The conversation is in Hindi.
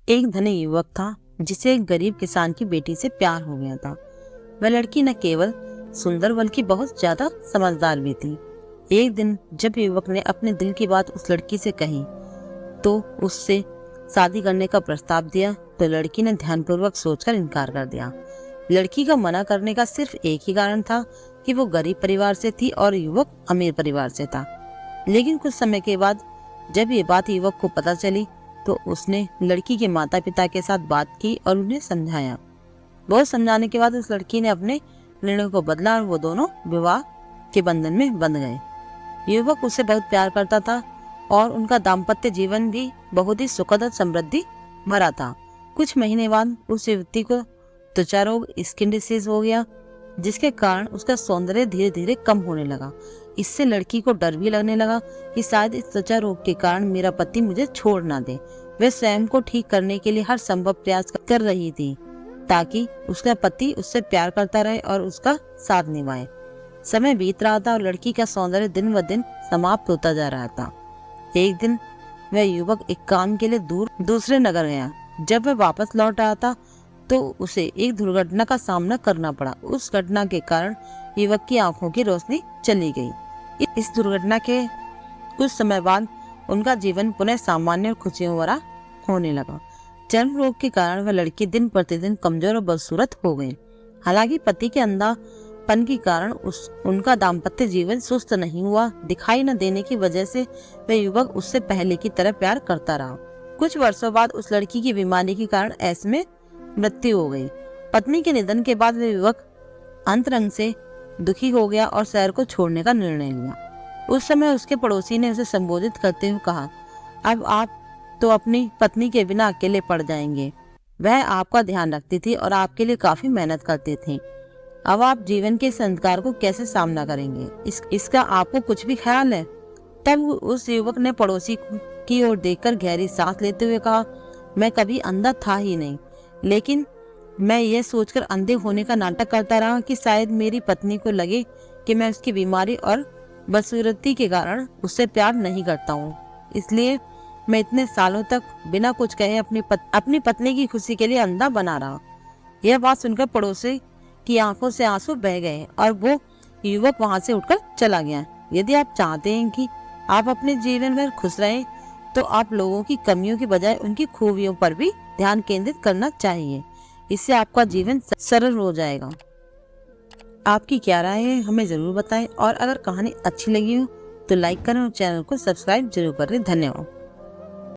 एक धनी युवक था जिसे एक गरीब किसान की बेटी से प्यार हो गया था। वह लड़की न केवल सुंदर बल्कि बहुत ज्यादा समझदार भी थी। एक दिन जब युवक ने अपने दिल की बात उस लड़की से कही तो उससे शादी करने का प्रस्ताव दिया, तो लड़की ने ध्यानपूर्वक सोचकर इनकार कर दिया। लड़की का मना करने का सिर्फ एक ही कारण था कि वो गरीब परिवार से थी और युवक अमीर परिवार से था। लेकिन कुछ समय के बाद जब ये बात युवक को पता चली तो उसने लड़की के माता पिता के साथ बात की और उन्हें समझाया। बहुत समझाने के बाद उस लड़की ने अपने निर्णय को बदला और वो दोनों विवाह के बंधन में बंध गए। युवक उसे बहुत प्यार करता था और उनका दाम्पत्य जीवन भी बहुत ही सुखद और समृद्धि भरा था। कुछ महीने बाद उस युवती को त्वचा रोग स्किन डिसीज हो गया, जिसके कारण उसका सौंदर्य धीरे धीरे कम होने लगा। इससे लड़की को डर भी लगने लगा कि शायद इस त्वचा रोग के कारण मेरा पति मुझे छोड़ ना दे। वह स्वयं को ठीक करने के लिए हर संभव प्रयास कर रही थी ताकि उसका पति उससे प्यार करता रहे और उसका साथ निभाए। समय बीत रहा था और लड़की का सौंदर्य दिन ब दिन समाप्त होता जा रहा था। एक दिन वह युवक एक काम के लिए दूसरे नगर गया। जब वह वापस लौट रहा था तो उसे एक दुर्घटना का सामना करना पड़ा। उस घटना के कारण युवक की आंखों की रोशनी चली गई। इस दुर्घटना के कुछ समय बाद उनका जीवन पुनः सामान्य और खुशियों भरा होने लगा। चर्म रोग के कारण वह लड़की दिन प्रतिदिन कमजोर और बदसूरत हो गई। हालांकि पति के अंधापन के कारण उनका दाम्पत्य जीवन सुस्त नहीं हुआ। दिखाई न देने की वजह से वह युवक उससे पहले की तरह प्यार करता रहा। कुछ वर्षों बाद उस लड़की की बीमारी के कारण ऐसे में मृत्यु हो गई। पत्नी के निधन के बाद वह युवक अंतरंग से दुखी हो गया और शहर को छोड़ने का निर्णय लिया। उस समय उसके पड़ोसी ने उसे संबोधित करते हुए कहा, अब आप तो अपनी पत्नी के बिना अकेले पड़ जाएंगे। वह आपका ध्यान रखती थी और आपके लिए काफी मेहनत करती थी। अब आप जीवन के संस्कार को कैसे सामना करेंगे, इसका आपको कुछ भी ख्याल है? तब उस युवक ने पड़ोसी की ओर देखकर गहरी सांस लेते हुए कहा, मैं कभी अंधा था ही नहीं, लेकिन मैं ये सोचकर अंधे होने का नाटक करता रहा कि शायद मेरी पत्नी को लगे कि मैं उसकी बीमारी और बदसूरती के कारण उससे प्यार नहीं करता हूँ। इसलिए मैं इतने सालों तक बिना कुछ कहे अपनी पत्नी की खुशी के लिए अंधा बना रहा। यह बात सुनकर पड़ोसी की आंखों से आंसू बह गए और वो युवक वहां से उठकर चला गया। यदि आप चाहते हैं कि आप अपने जीवन में खुश रहें तो आप लोगों की कमियों की बजाय उनकी खूबियों पर भी ध्यान केंद्रित करना चाहिए। इससे आपका जीवन सरल हो जाएगा। आपकी क्या राय है हमें जरूर बताएं और अगर कहानी अच्छी लगी हो तो लाइक करें और चैनल को सब्सक्राइब जरूर करें। धन्यवाद।